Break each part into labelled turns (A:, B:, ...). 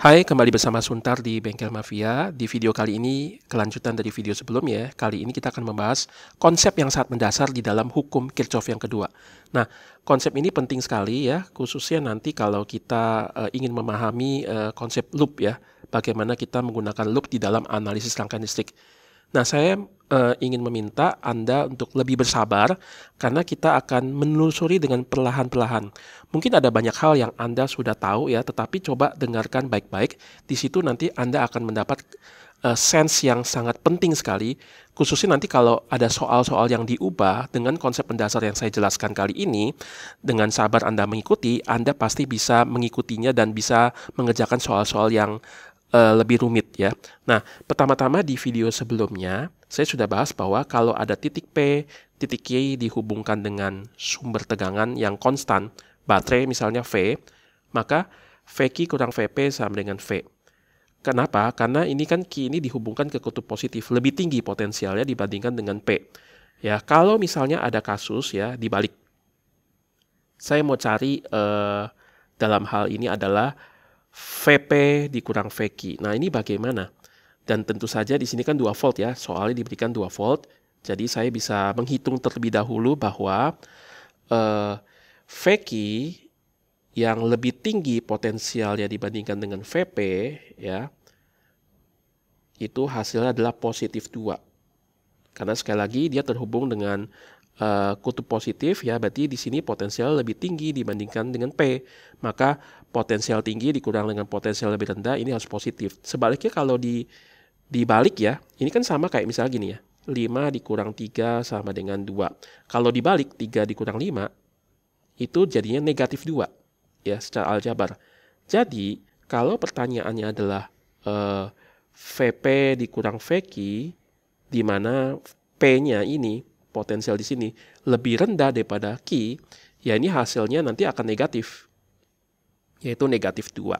A: Hai, kembali bersama Suntar di Bengkel Mafia. Di video kali ini, kelanjutan dari video sebelumnya, kali ini kita akan membahas konsep yang sangat mendasar di dalam hukum Kirchhoff yang kedua. Nah, konsep ini penting sekali ya, khususnya nanti kalau kita ingin memahami konsep loop ya, bagaimana kita menggunakan loop di dalam analisis rangkaian listrik. Nah, saya ingin meminta Anda untuk lebih bersabar karena kita akan menelusuri dengan perlahan-perlahan. Mungkin ada banyak hal yang Anda sudah tahu ya, tetapi coba dengarkan baik-baik. Di situ nanti Anda akan mendapat sense yang sangat penting sekali, khususnya nanti kalau ada soal-soal yang diubah dengan konsep mendasar yang saya jelaskan kali ini, dengan sabar Anda mengikuti, Anda pasti bisa mengikutinya dan bisa mengerjakan soal-soal yang lebih rumit ya. Nah, pertama-tama di video sebelumnya, saya sudah bahas bahwa kalau ada titik P, titik Q dihubungkan dengan sumber tegangan yang konstan, baterai misalnya V, maka VQ kurang VP sama dengan V. Kenapa? Karena ini kan Q ini dihubungkan ke kutub positif, lebih tinggi potensialnya dibandingkan dengan P. Ya, kalau misalnya ada kasus ya dibalik, saya mau cari dalam hal ini adalah VP dikurang VQ. Nah, ini bagaimana? Dan tentu saja di sini kan 2 volt ya, soalnya diberikan 2 volt. Jadi saya bisa menghitung terlebih dahulu bahwa VQ yang lebih tinggi potensialnya dibandingkan dengan VP ya, itu hasilnya adalah positif 2. Karena sekali lagi dia terhubung dengan kutub positif ya, berarti di sini potensial lebih tinggi dibandingkan dengan P. Maka potensial tinggi dikurang dengan potensial lebih rendah, ini harus positif. Sebaliknya kalau dibalik ya, ini kan sama kayak misalnya gini ya, 5 dikurang 3 sama dengan 2. Kalau dibalik 3 dikurang 5, itu jadinya negatif 2 ya secara aljabar. Jadi kalau pertanyaannya adalah VP dikurang VQ, di mana P-nya ini potensial di sini lebih rendah daripada Q, ya ini hasilnya nanti akan negatif, yaitu negatif 2.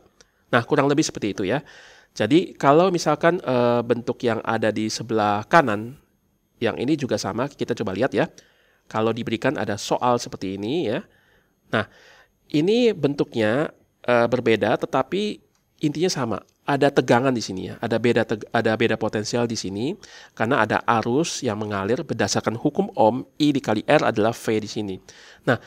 A: Nah, kurang lebih seperti itu ya. Jadi kalau misalkan bentuk yang ada di sebelah kanan, yang ini juga sama, kita coba lihat ya. Kalau diberikan ada soal seperti ini ya. Nah, ini bentuknya berbeda, tetapi intinya sama. Ada tegangan di sini ya, ada beda potensial di sini karena ada arus yang mengalir berdasarkan hukum Ohm, I dikali R adalah V di sini. Nah,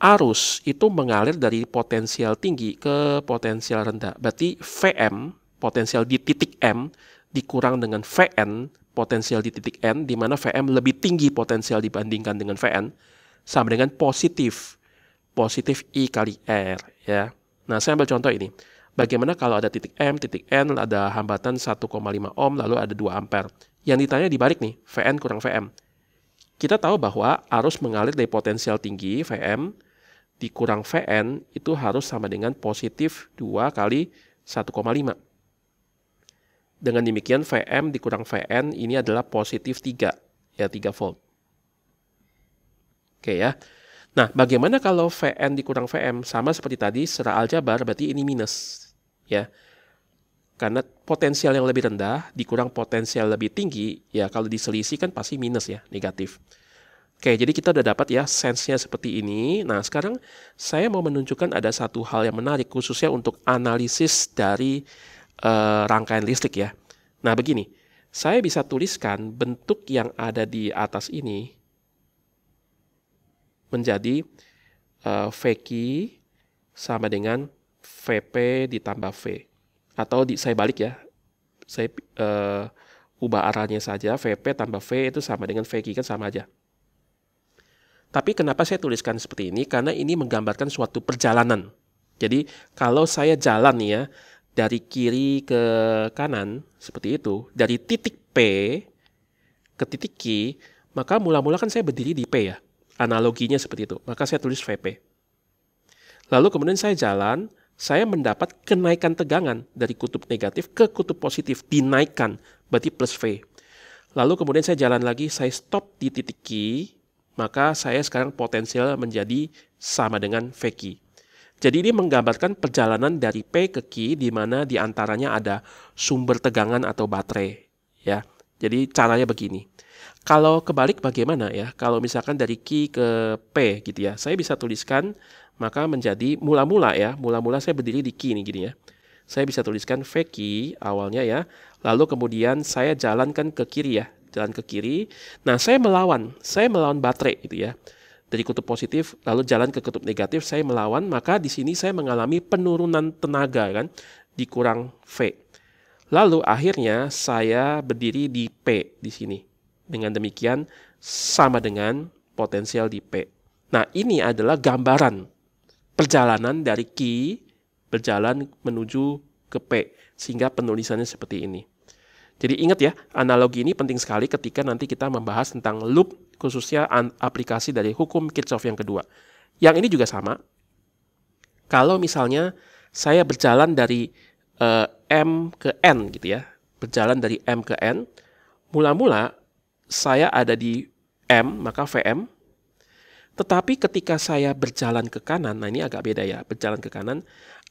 A: arus itu mengalir dari potensial tinggi ke potensial rendah. Berarti Vm, potensial di titik M, dikurang dengan Vn, potensial di titik N, di mana Vm lebih tinggi potensial dibandingkan dengan Vn, sama dengan positif I kali R ya. Nah, saya ambil contoh ini. Bagaimana kalau ada titik M, titik N, ada hambatan 1,5 ohm, lalu ada 2 ampere. Yang ditanya dibalik nih, Vn kurang Vm. Kita tahu bahwa arus mengalir dari potensial tinggi, Vm, dikurang Vn, itu harus sama dengan positif 2 kali 1,5. Dengan demikian, Vm dikurang Vn, ini adalah positif 3, ya 3 volt. Oke ya. Nah, bagaimana kalau Vn dikurang Vm? Sama seperti tadi, secara aljabar berarti ini minus. Ya, karena potensial yang lebih rendah dikurang potensial lebih tinggi, ya kalau diselisih kan pasti minus ya, negatif. Oke, jadi kita udah dapat ya sense-nya seperti ini. Nah, sekarang saya mau menunjukkan ada satu hal yang menarik, khususnya untuk analisis dari rangkaian listrik ya. Nah, begini, saya bisa tuliskan bentuk yang ada di atas ini menjadi VQ sama dengan VP ditambah V. Atau saya balik ya, saya ubah arahnya saja, VP tambah V itu sama dengan VQ, kan sama aja. Tapi kenapa saya tuliskan seperti ini? Karena ini menggambarkan suatu perjalanan. Jadi kalau saya jalan nih ya, dari kiri ke kanan, seperti itu, dari titik P ke titik Q, maka mula-mula kan saya berdiri di P ya. Analoginya seperti itu, maka saya tulis VP. Lalu kemudian saya jalan, saya mendapat kenaikan tegangan dari kutub negatif ke kutub positif, dinaikkan, berarti plus V. Lalu kemudian saya jalan lagi, saya stop di titik Q, maka saya sekarang potensial menjadi sama dengan VQ. Jadi ini menggambarkan perjalanan dari P ke Q, di mana diantaranya ada sumber tegangan atau baterai. Ya, jadi caranya begini. Kalau kebalik bagaimana ya? Kalau misalkan dari Q ke P gitu ya, saya bisa tuliskan maka menjadi mula-mula ya, mula-mula saya berdiri di Q ini gini ya. Saya bisa tuliskan VQ awalnya ya. Lalu kemudian saya jalankan ke kiri ya. Jalan ke kiri. Nah, saya melawan baterai gitu ya. Dari kutub positif lalu jalan ke kutub negatif, saya melawan, maka di sini saya mengalami penurunan tenaga kan, dikurang V. Lalu akhirnya saya berdiri di P di sini. Dengan demikian sama dengan potensial di P. Nah, ini adalah gambaran perjalanan dari Q berjalan menuju ke P, sehingga penulisannya seperti ini. Jadi ingat ya, analogi ini penting sekali ketika nanti kita membahas tentang loop, khususnya aplikasi dari hukum Kirchhoff yang kedua. Yang ini juga sama. Kalau misalnya saya berjalan dari M ke N gitu ya, berjalan dari M ke N, mula-mula saya ada di M, maka VM. Tetapi ketika saya berjalan ke kanan, nah ini agak beda ya, berjalan ke kanan,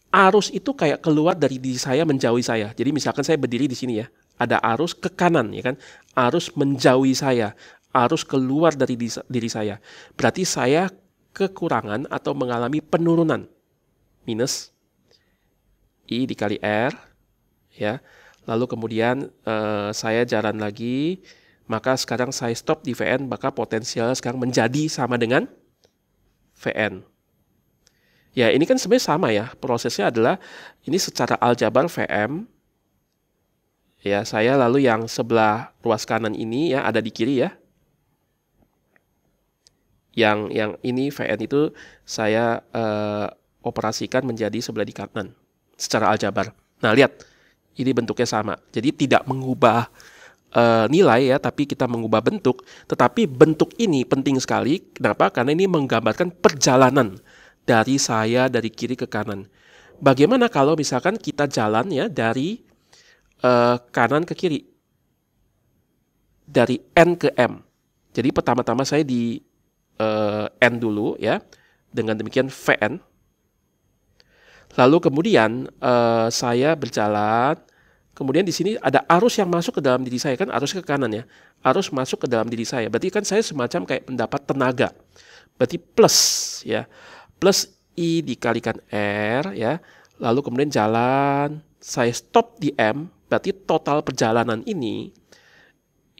A: arus itu kayak keluar dari diri saya menjauhi saya. Jadi misalkan saya berdiri di sini ya, ada arus ke kanan ya kan, arus menjauhi saya, arus keluar dari diri saya. Berarti saya kekurangan atau mengalami penurunan, minus I dikali R ya. Lalu kemudian saya jalan lagi, maka sekarang saya stop di Vn, maka potensial sekarang menjadi sama dengan Vn. Ya, ini kan sebenarnya sama ya, prosesnya adalah ini secara aljabar Vm. Ya, saya lalu yang sebelah ruas kanan ini ya ada di kiri ya. Yang ini Vn itu saya operasikan menjadi sebelah di kanan secara aljabar. Nah, lihat, ini bentuknya sama. Jadi tidak mengubah nilai ya, tapi kita mengubah bentuk. Tetapi bentuk ini penting sekali. Kenapa? Karena ini menggambarkan perjalanan dari saya dari kiri ke kanan. Bagaimana kalau misalkan kita jalan ya dari kanan ke kiri, dari N ke M. Jadi pertama-tama saya di N dulu ya, dengan demikian Vn. Lalu kemudian saya berjalan, kemudian di sini ada arus yang masuk ke dalam diri saya kan, arus ke kanan ya, arus masuk ke dalam diri saya. Berarti kan saya semacam kayak mendapat tenaga. Berarti plus ya, plus I dikalikan R ya. Lalu kemudian jalan, saya stop di M. Berarti total perjalanan ini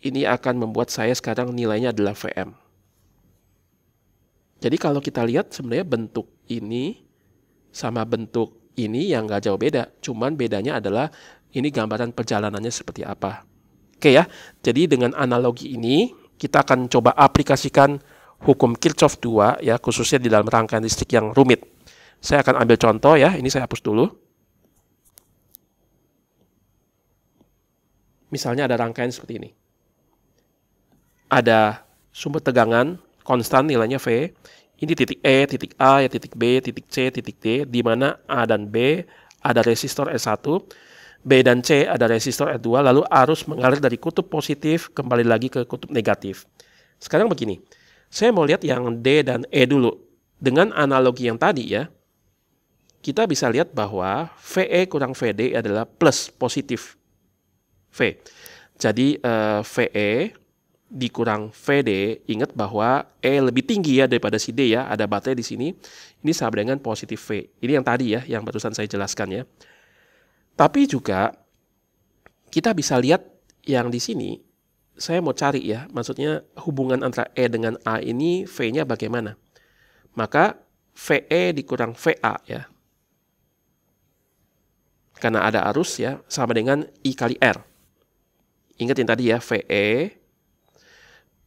A: akan membuat saya sekarang nilainya adalah Vm. Jadi kalau kita lihat sebenarnya bentuk ini sama bentuk ini yang nggak jauh beda. Cuman bedanya adalah ini gambaran perjalanannya seperti apa. Oke ya, jadi dengan analogi ini kita akan coba aplikasikan hukum Kirchhoff 2 ya, khususnya di dalam rangkaian listrik yang rumit. Saya akan ambil contoh ya, ini saya hapus dulu. Misalnya ada rangkaian seperti ini. Ada sumber tegangan konstan nilainya V. Ini titik E, titik A, ya titik B, titik C, titik D, di mana A dan B ada resistor R1, B dan C ada resistor R2, lalu arus mengalir dari kutub positif kembali lagi ke kutub negatif. Sekarang begini, saya mau lihat yang D dan E dulu. Dengan analogi yang tadi ya, kita bisa lihat bahwa VE kurang VD adalah plus positif V. Jadi VE dikurang VD, ingat bahwa E lebih tinggi ya daripada si D ya, ada baterai di sini. Ini sama dengan positif V. Ini yang tadi ya, yang barusan saya jelaskan ya. Tapi juga kita bisa lihat yang di sini, saya mau cari ya, maksudnya hubungan antara E dengan A ini V-nya bagaimana. Maka VE dikurang VA ya. Karena ada arus ya, sama dengan I kali R. Ingat yang tadi ya, VE,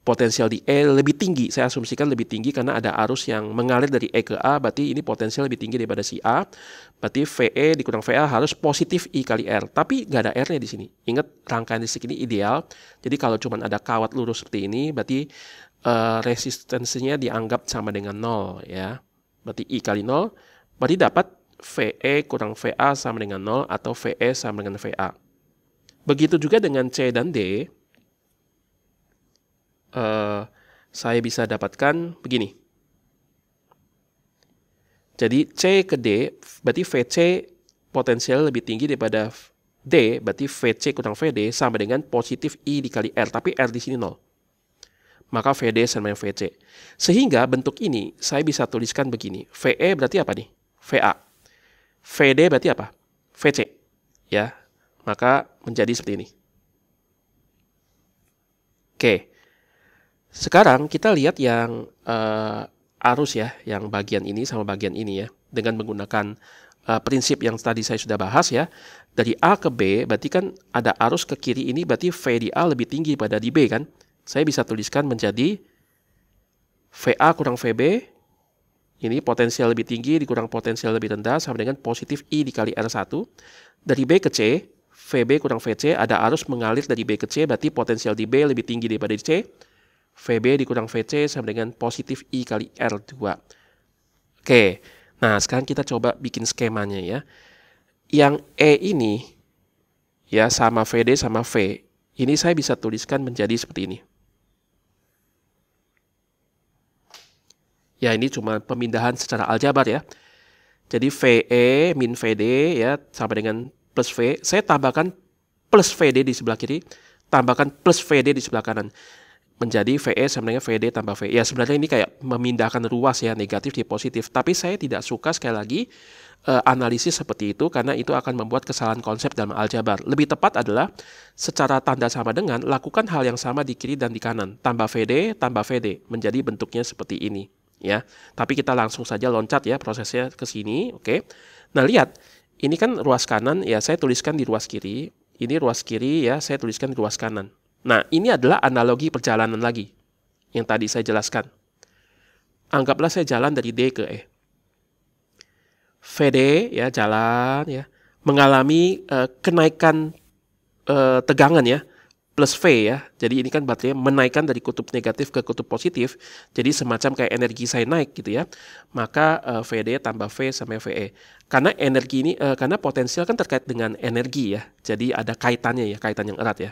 A: potensial di E lebih tinggi. Saya asumsikan lebih tinggi karena ada arus yang mengalir dari E ke A, berarti ini potensial lebih tinggi daripada si A. Berarti VE dikurang VA harus positif I kali R. Tapi nggak ada R-nya di sini. Ingat, rangkaian listrik ini ideal. Jadi kalau cuma ada kawat lurus seperti ini, berarti resistensinya dianggap sama dengan 0 ya. Berarti I kali 0, berarti dapat VE kurang VA sama dengan 0 atau VE sama dengan VA. Begitu juga dengan C dan D, saya bisa dapatkan begini. Jadi C ke D, berarti VC potensial lebih tinggi daripada D, berarti VC kurang VD sama dengan positif I dikali R, tapi R di sini 0. Maka VD sama dengan VC. Sehingga bentuk ini saya bisa tuliskan begini. VE berarti apa nih? VA. VD berarti apa? VC. ya, maka menjadi seperti ini. Oke, sekarang kita lihat yang arus ya, yang bagian ini sama bagian ini ya, dengan menggunakan prinsip yang tadi saya sudah bahas ya. Dari A ke B, berarti kan ada arus ke kiri ini, berarti V di A lebih tinggi pada di B kan. Saya bisa tuliskan menjadi VA kurang VB, ini potensial lebih tinggi dikurang potensial lebih rendah, sama dengan positif I dikali R1. Dari B ke C, VB kurang VC, ada arus mengalir dari B ke C, berarti potensial di B lebih tinggi daripada di C. VB dikurang VC sama dengan positif I kali R2. Oke, nah sekarang kita coba bikin skemanya ya. Yang E ini ya sama VD sama V, ini saya bisa tuliskan menjadi seperti ini. Ya ini cuma pemindahan secara aljabar ya. Jadi VE min VD ya sama dengan plus V. Saya tambahkan plus VD di sebelah kiri, tambahkan plus VD di sebelah kanan. Menjadi VE sama dengan VD tambah V. Ya sebenarnya ini kayak memindahkan ruas ya, negatif di positif. Tapi saya tidak suka sekali lagi analisis seperti itu karena itu akan membuat kesalahan konsep dalam aljabar. Lebih tepat adalah secara tanda sama dengan lakukan hal yang sama di kiri dan di kanan. Tambah VD tambah VD menjadi bentuknya seperti ini ya. Tapi kita langsung saja loncat ya prosesnya ke sini, oke. Nah, lihat. Ini kan ruas kanan ya saya tuliskan di ruas kiri. Ini ruas kiri ya saya tuliskan di ruas kanan. Nah, ini adalah analogi perjalanan lagi yang tadi saya jelaskan. Anggaplah saya jalan dari D ke E. VD ya jalan ya mengalami kenaikan tegangan ya plus V ya. Jadi ini kan baterainya menaikkan dari kutub negatif ke kutub positif. Jadi semacam kayak energi saya naik gitu ya. Maka VD tambah V sama VE. Karena energi ini karena potensial kan terkait dengan energi ya. Jadi ada kaitannya ya, kaitan yang erat ya.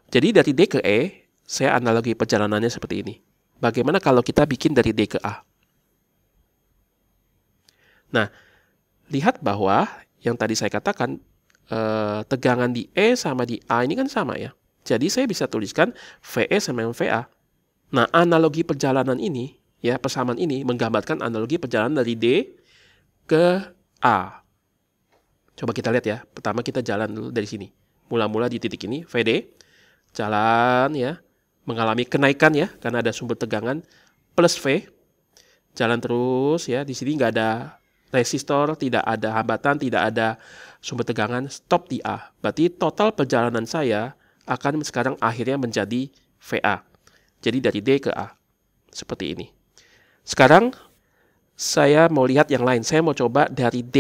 A: Jadi dari D ke E saya analogi perjalanannya seperti ini. Bagaimana kalau kita bikin dari D ke A? Nah, lihat bahwa yang tadi saya katakan tegangan di E sama di A ini kan sama ya. Jadi saya bisa tuliskan VE sama dengan VA. Nah, analogi perjalanan ini ya, persamaan ini menggambarkan analogi perjalanan dari D ke A. Coba kita lihat ya. Pertama kita jalan dulu dari sini. Mula-mula di titik ini VD jalan ya, mengalami kenaikan ya karena ada sumber tegangan plus V. Jalan terus ya. Di sini nggak ada resistor, tidak ada hambatan, tidak ada sumber tegangan, stop di A. Berarti total perjalanan saya akan sekarang akhirnya menjadi VA. Jadi dari D ke A. Seperti ini. Sekarang saya mau lihat yang lain. Saya mau coba dari D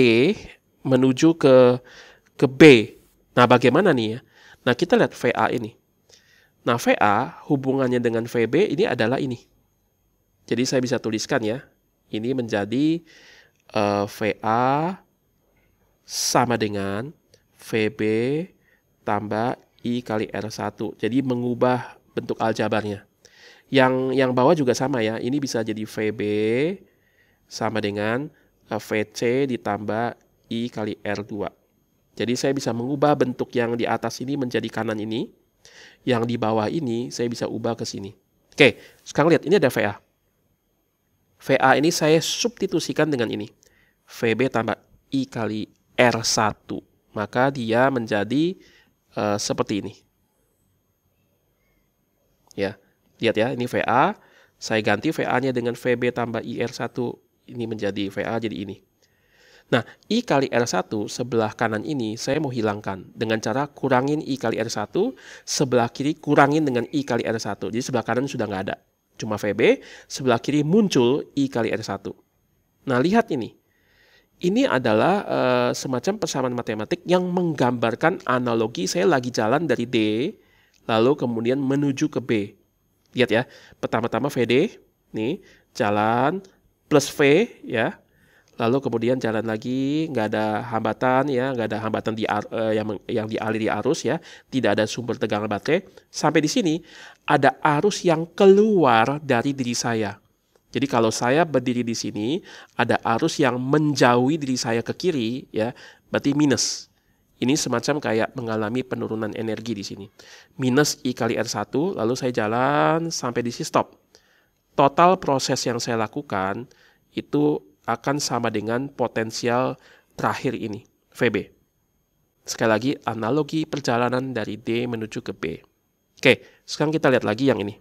A: menuju ke B. Nah, bagaimana nih ya? Nah, kita lihat VA ini. Nah, VA hubungannya dengan VB ini adalah ini. Jadi saya bisa tuliskan ya. Ini menjadi VA sama dengan VB tambah I kali R1. Jadi mengubah bentuk aljabarnya. Yang bawah juga sama ya. Ini bisa jadi VB sama dengan VC ditambah I kali R2. Jadi saya bisa mengubah bentuk yang di atas ini menjadi kanan ini. Yang di bawah ini saya bisa ubah ke sini. Oke, sekarang lihat ini ada VA. VA ini saya substitusikan dengan ini. VB tambah I kali R1. Maka dia menjadi seperti ini. Ya, lihat ya, ini VA. Saya ganti VA-nya dengan VB tambah IR1. Ini menjadi VA jadi ini. Nah, I kali R1 sebelah kanan ini saya mau hilangkan. Dengan cara kurangin I kali R1. Sebelah kiri kurangin dengan I kali R1. Jadi sebelah kanan sudah nggak ada. Cuma VB. Sebelah kiri muncul I kali R1. Nah, lihat ini. Ini adalah semacam persamaan matematik yang menggambarkan analogi saya lagi jalan dari D, lalu kemudian menuju ke B. Lihat ya, pertama-tama VD, nih, jalan plus V, ya. Lalu kemudian jalan lagi, nggak ada hambatan, ya, nggak ada hambatan yang dialiri arus, ya. Tidak ada sumber tegangan baterai. Sampai di sini, ada arus yang keluar dari diri saya. Jadi kalau saya berdiri di sini, ada arus yang menjauhi diri saya ke kiri, ya, berarti minus. Ini semacam kayak mengalami penurunan energi di sini. Minus I kali R1, lalu saya jalan sampai di sini stop. Total proses yang saya lakukan itu akan sama dengan potensial terakhir ini, VB. Sekali lagi, analogi perjalanan dari D menuju ke B. Oke, sekarang kita lihat lagi yang ini.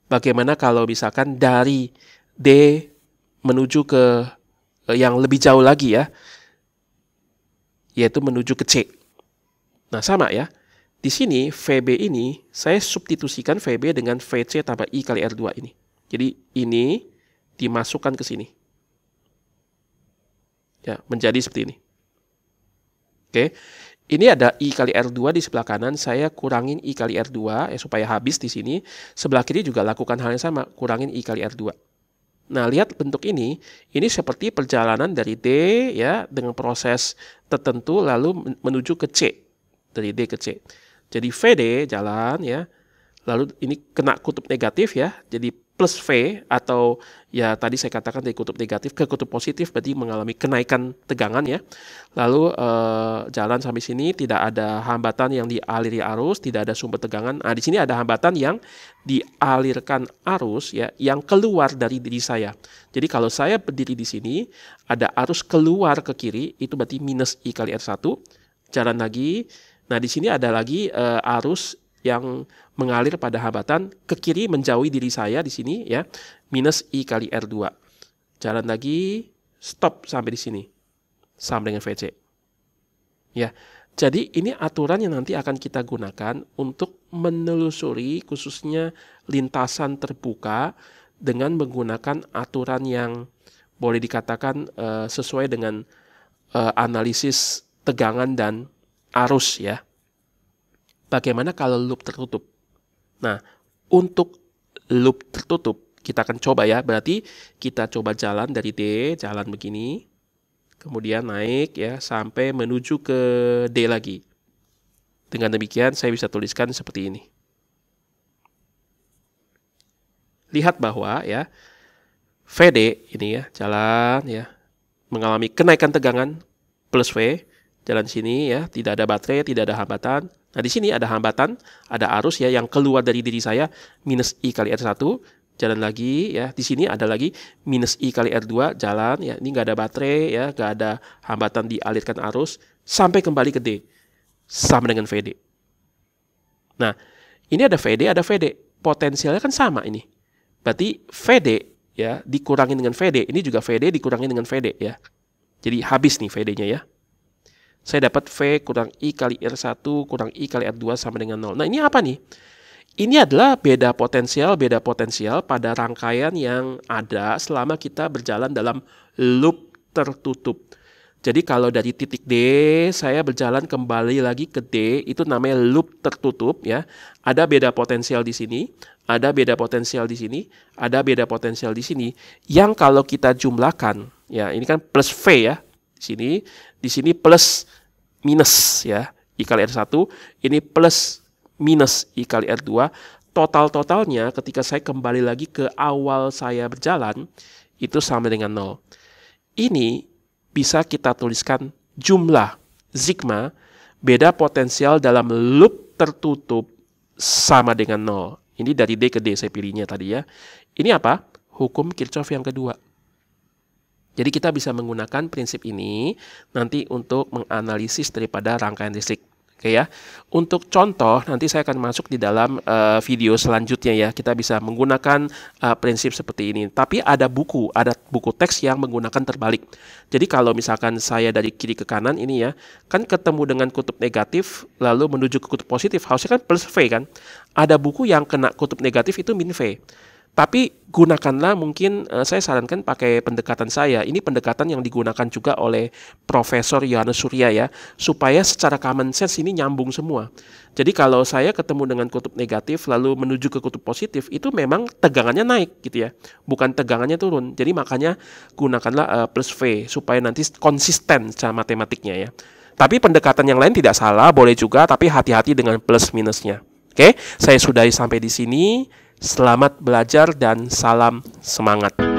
A: Bagaimana kalau misalkan dari D menuju ke yang lebih jauh lagi ya, yaitu menuju ke C. Nah, sama ya. Di sini VB ini, saya substitusikan VB dengan VC tambah I kali R2 ini. Jadi ini dimasukkan ke sini. Ya, menjadi seperti ini. Oke. Ini ada I kali R2 di sebelah kanan, saya kurangin I kali R2 supaya habis di sini. Sebelah kiri juga lakukan hal yang sama, kurangin I kali R2. Nah, lihat bentuk ini seperti perjalanan dari D ya dengan proses tertentu lalu menuju ke C. Dari D ke C. Jadi VD jalan ya. Lalu ini kena kutub negatif ya. Jadi plus V atau ya tadi saya katakan dari kutub negatif ke kutub positif berarti mengalami kenaikan tegangan ya. Lalu jalan sampai sini tidak ada hambatan yang dialiri arus, tidak ada sumber tegangan. Nah, di sini ada hambatan yang dialirkan arus ya yang keluar dari diri saya. Jadi kalau saya berdiri di sini ada arus keluar ke kiri itu berarti minus I kali R1. Jalan lagi. Nah, di sini ada lagi arus yang mengalir pada hambatan ke kiri menjauhi diri saya di sini ya, minus I kali R2. Jalan lagi, stop sampai di sini. Sama dengan VC. Ya. Jadi ini aturan yang nanti akan kita gunakan untuk menelusuri khususnya lintasan terbuka dengan menggunakan aturan yang boleh dikatakan sesuai dengan analisis tegangan dan arus ya. Bagaimana kalau loop tertutup? Nah, untuk loop tertutup, kita akan coba ya. Berarti kita coba jalan dari D, jalan begini. Kemudian naik ya, sampai menuju ke D lagi. Dengan demikian, saya bisa tuliskan seperti ini. Lihat bahwa ya, VD ini ya, jalan ya, mengalami kenaikan tegangan plus V. Jalan sini ya, tidak ada baterai, tidak ada hambatan. Nah, di sini ada hambatan, ada arus ya yang keluar dari diri saya minus I kali R1. Jalan lagi ya, di sini ada lagi minus I kali R2 jalan ya. Ini nggak ada baterai ya, nggak ada hambatan dialirkan arus sampai kembali ke D. Sama dengan VD. Nah, ini ada VD. Potensialnya kan sama ini. Berarti VD ya dikurangin dengan VD, ini juga VD dikurangin dengan VD ya. Jadi habis nih VD-nya ya. Saya dapat V kurang I kali R1 kurang I kali R2 sama dengan 0. Nah, ini apa nih? Ini adalah beda potensial pada rangkaian yang ada selama kita berjalan dalam loop tertutup. Jadi kalau dari titik D, saya berjalan kembali lagi ke D, itu namanya loop tertutup ya. Ada beda potensial di sini, ada beda potensial di sini, ada beda potensial di sini. Yang kalau kita jumlahkan, ya ini kan plus V ya. Di sini plus minus ya, I kali R1, ini plus minus I kali R2, totalnya ketika saya kembali lagi ke awal saya berjalan, itu sama dengan 0. Ini bisa kita tuliskan jumlah sigma, beda potensial dalam loop tertutup sama dengan 0. Ini dari D ke D saya pilihnya tadi ya. Ini apa? Hukum Kirchhoff yang kedua. Jadi kita bisa menggunakan prinsip ini nanti untuk menganalisis daripada rangkaian listrik. Oke ya. Untuk contoh nanti saya akan masuk di dalam video selanjutnya ya. Kita bisa menggunakan prinsip seperti ini. Tapi ada buku teks yang menggunakan terbalik. Jadi kalau misalkan saya dari kiri ke kanan ini ya, kan ketemu dengan kutub negatif lalu menuju ke kutub positif, harusnya kan plus V kan. Ada buku yang kena kutub negatif itu min V. Tapi gunakanlah mungkin saya sarankan pakai pendekatan saya. Ini pendekatan yang digunakan juga oleh Profesor Yohanes Surya ya. Supaya secara common sense ini nyambung semua. Jadi kalau saya ketemu dengan kutub negatif lalu menuju ke kutub positif, itu memang tegangannya naik gitu ya. Bukan tegangannya turun. Jadi makanya gunakanlah plus V supaya nanti konsisten secara matematiknya ya. Tapi pendekatan yang lain tidak salah, boleh juga. Tapi hati-hati dengan plus minusnya. Oke, saya sudahi sampai di sini. Selamat belajar dan salam semangat.